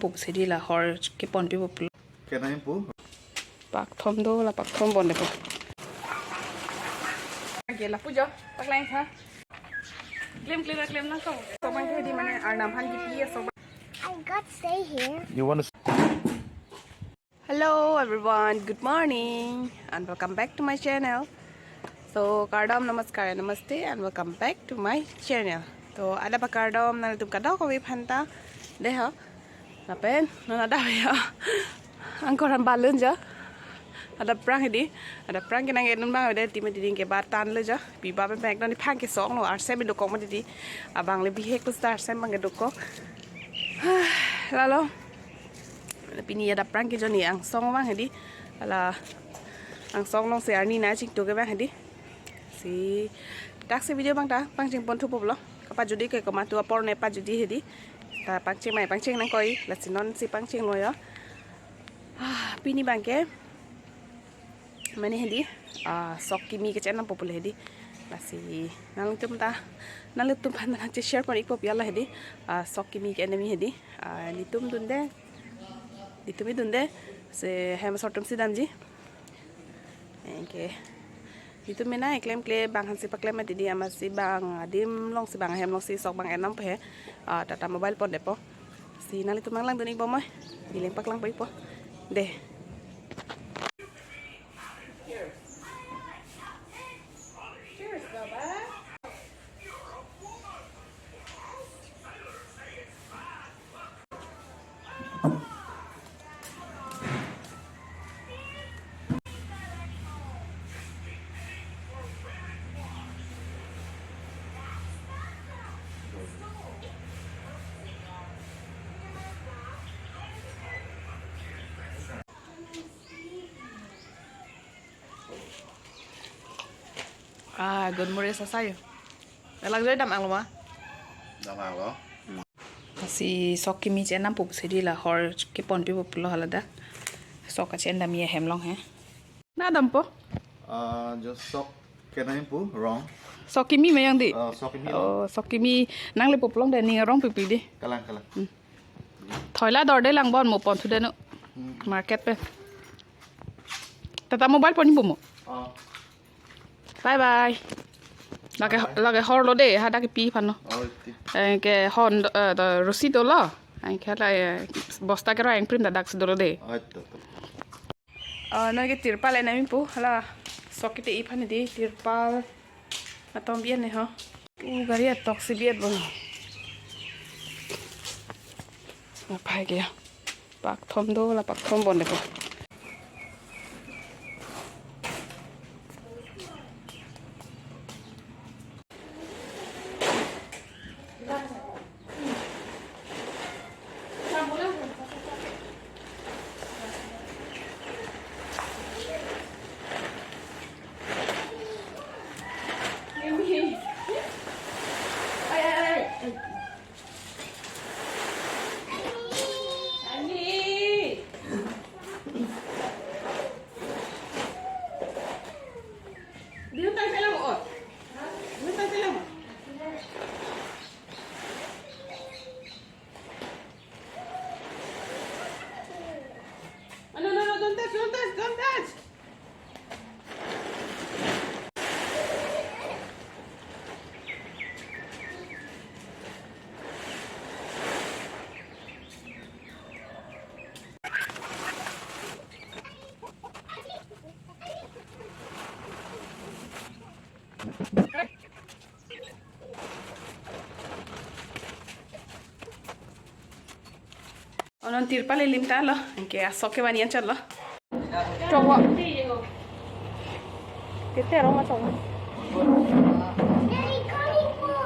pup sedi la hor ke ponti pup Can I improve? pak thom do la pak thom bon de po ke la pujo pak lain ha claim na ko so man ke di mane ar nam han ki pi so I got stay here. You want to? hello everyone, good morning and welcome back to my channel. So kardam namaskar namaste and welcome back to my channel. So ada pa kardam na tum kada ko phanta de ha na pen na da ya angkoran balun ja ada prang hidi ada prang kenang edun bang de ti me ding ke batan le ja pi ba pe bag ni phang ke song no ar se me do ko ma di abang le bi he ku start sem bang ke do ko lalo pini ada prang ke joni ang song bang hidi ala ang song long se ar ni na chik to ke bang hidi si tak se video bang ta bang ching pon thu pop lo ka pa judi ke ko ma tu por ne pa judi hidi ta pang ching mai pang ching nang koi la sinon si pang ching lo yo pini bang ke mane hedi sok kimi ke channel popul hedi lasi nalung tum pan na share pon ipop yalla hedi sok kimi ke enemy hedi litum dunde se hem sortum sidam ji enke litum mena eklem kle bang han si paklem di amasi bang adim long si bang hem long si sok bang enam pe tata mobile pon depo si nalitum lang duni bo moy dileng paklang pa ipo de good morning sa sayo. Dalag dam ang luma. Dama lo. Si sok kimi chen nam pup sedi la hor ke pon pi pup lo halada. Sok ka chen dam ye hem long he. Na dam po. Just sock. Can I improve? Wrong. Sok kimi me yang di. Sock me. Oh, sok kimi nang le pup long de ni rong pi pi di. Kalang. Thoi la dor de lang bon mo pon thu de no. Market pe. Tata mobile pon ni mo. Bye bye. Lage hor lo de ha da ke pi phan no. Ke hon the receipt lo. Ai kha la bosta ke ra eng print da dak do lo de. No ke tirpal na mi pu hala sokite I phan di tirpal atom bien ne ha. U gari tok si biet bon. Na pai ke pak thom do la pak thom bon de ko. Don't touch. Non tirpa le limta lo, anche a so che va niente lo. Coba. Kita orang macam. Daddy, coming full.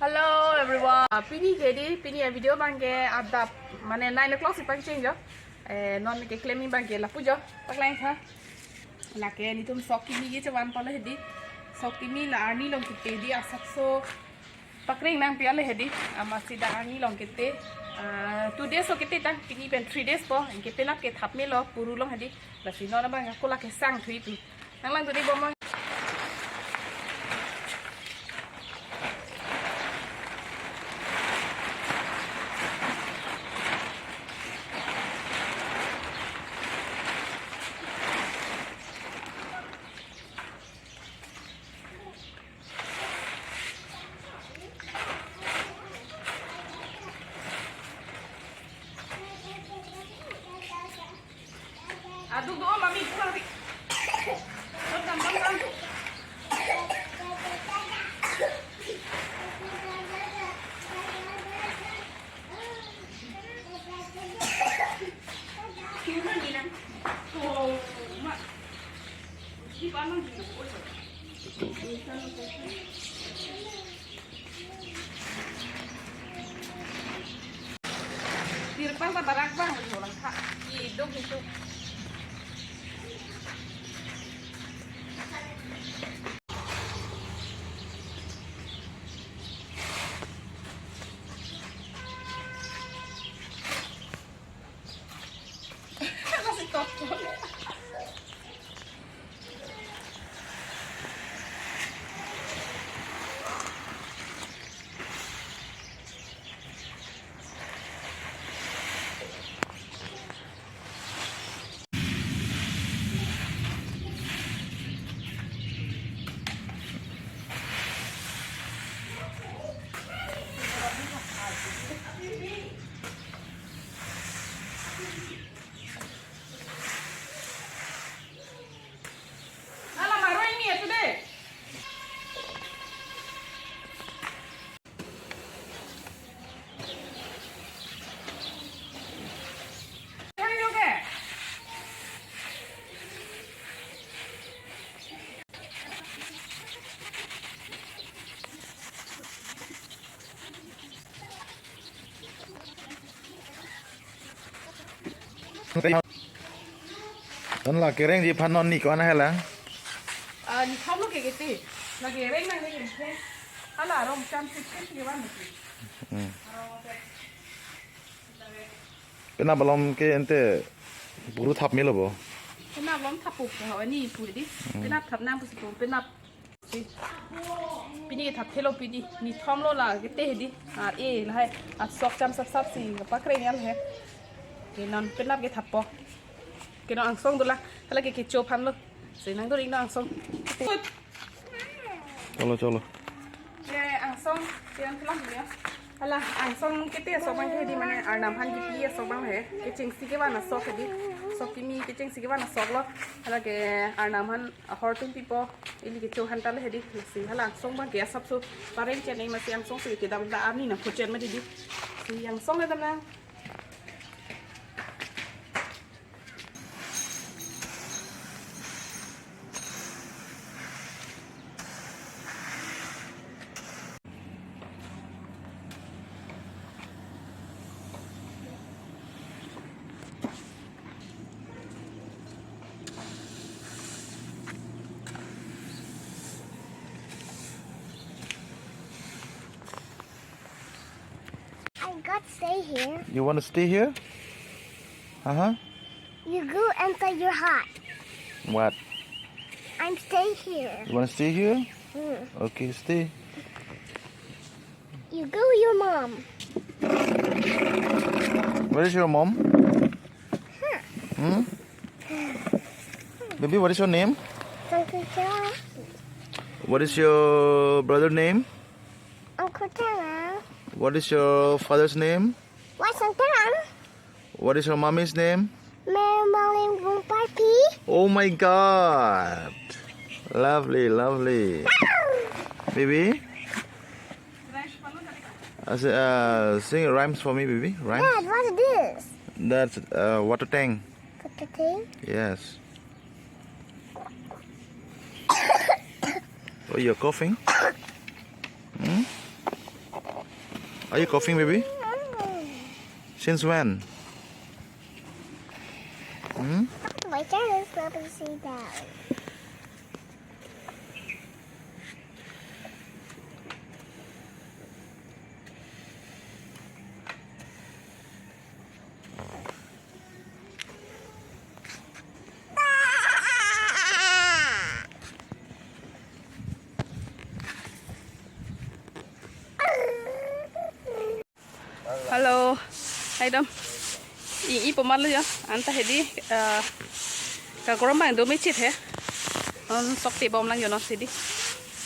Hello everyone. Pini jadi pini video bangke ada mana 9 o'clock si pagi change jo. Non ke claiming bangke la pujo. Pak lain ha. La ke ni tum sok kini ge chawan pala hedi. Sokimi la arni long kite di asakso pakring nang piale hedi amasi da arni long kite 2 days so kite tang pini pen 3 days po en kite lap ke thap me lo puru long hedi la sino na bang ko la ke sang thui tu nang lang tu di bo mo Aduk doa mami pulang ri. Dam. Kira ni nam. Oh, mak. Di panang di. Di depan barak bang orang kak. Hidup itu. Masih kotor. Alah marah ini ya sudah. Cari juga. Đó là cái rèn gì pan non nỉ con hay là Ni không lúc cái gì, lagi reng nang ni ke. Alah rom cantik kan gimana sih? Kenapa belum ke ente buru thap milo bo? Kenapa belum tapuk kalau ini pun di. Kenapa tap nang pun kenapa sih? Pini tap telo pini ni thom lo lah kita di. Lah sok jam sap sih apa keren ya lah. Kenon kenapa kita tap po? Kenon angsong tu lah. Kalau kita copan lo. Senang tu ring angsong. Cholo. Angsong siang kelam dia. Alah angsong kita sok bang di mana arnamhan kita sok bang he. Kecing sikit mana sok di. Sok ini kecing sikit mana sok lo. Alah ke arnamhan hortun pipo. Ini kita hantar le di. Si alah angsong bang kia sab su. Pareng cenai masih angsong su kita dah ni na kucing macam di. Si angsong le tamang. I got stay here. You want to stay here? You go inside your hut. What? I'm stay here. You want to stay here? Okay, stay. You go with your mom. Where is your mom? Baby, what is your name? Uncle Tara. What is your brother name? Uncle Tara. What is your father's name? What's Uncle Tara? What is your mommy's name? Mary Molly Papi. Oh my God! Lovely. Baby, sing rhymes for me, baby. Rhymes. Dad, what's this? That's water tank. Put the thing. Yes. Oh, you're coughing? Are you coughing, baby? Since when? My channel is probably see that. dom i pomal lo ya anta hedi ka korom bang do mi chit he on sokti bom lang yo no sidi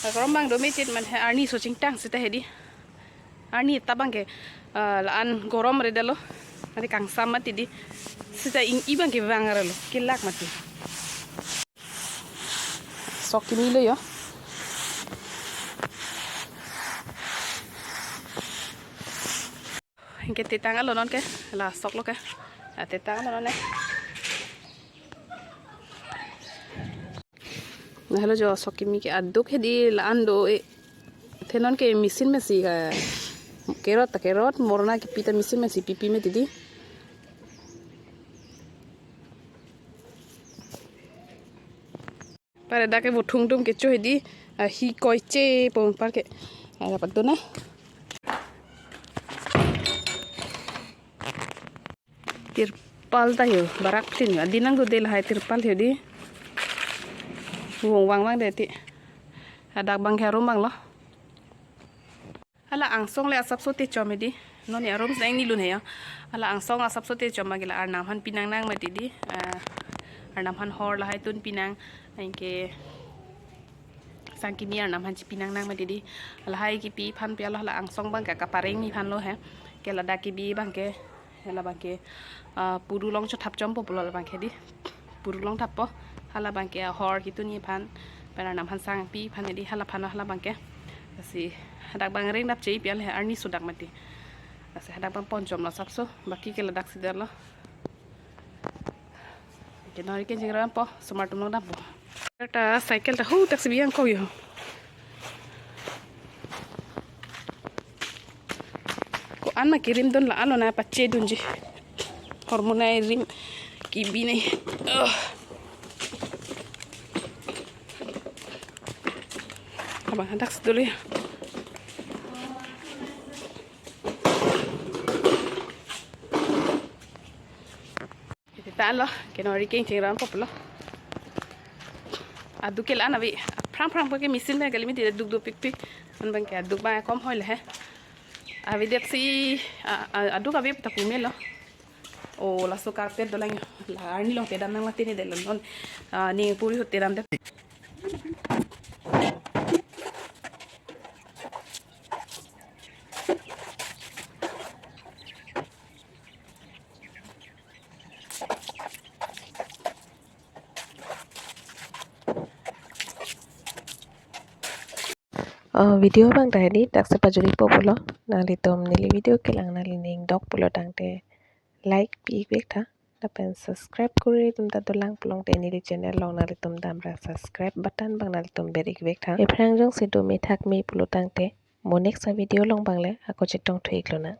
ka korom bang do mi chit man he arni so ching tang sita hedi arni tabang ke la an gorom re dalo adi kang samati di sita ing ibang ke bangara lo kilak mati sokki mi lo yo cái tê tăng lo non cái là sọc lo cái tê tăng lo non này nah lo jo sokki mi cái aduk cái đi là ăn đồ thế non cái misin mà gì cái carrot morna cái pita misin mà gì pipi mà đi para da cái vụ thung tum cái chỗ đi hi coi chê bông par cái là bắt đầu na tirpal tayo barak tin yo dinang do del hay tirpal yo di wong wang de ti ada bang harum bang lo ala angsong le asap so te chome di no ni arum sang ni lun he ya ala angsong asap so te choma gila arnam han pinang nang ma ti di arnam han hor la hay tun pinang ke sang ki mi arnam han chi pinang nang ma ti di ala hay ki pi phan pi ala angsong bang ka kapareng ni phan lo he ke la da ki bi bang ke hala bangke puru long cho thap chom populol bangke di puru long thap po hala bangke hor kitu ni phan pera nam han sang pi phan di hala phan hala bangke asi hadak bang reng dap chei pial he arni sudak mati asi hadak bang pon chom la sapso baki ke ladak sidar lo ke nori ke jingram po smart long dap po ta cycle ta hu tak sibiang ko yo an ma kirim don la ano na pache dunji hormonai rim kibi ne abang hendak dulu ya kita lo kenori king cingran poplo adu kel ana bi pram ke misil me galimi de duk duk pik pik an bang ke duk ba kom hoile he avidet si adu ka bi ta kumelo o la suka pe dolang la arni long te dam nang matini de lon ni puri hote dam de video bang tadi tak sepajuri populo nali tom nili video kelang nali ning dok pulo tangte like pi bek tha tapen subscribe kuri tum ta dolang pulong te nili channel long nali tom damra subscribe button bang nali tom berik bek tha eprang jong sido me thak me pulo tangte mo next video long bangle ako chitong thuik lona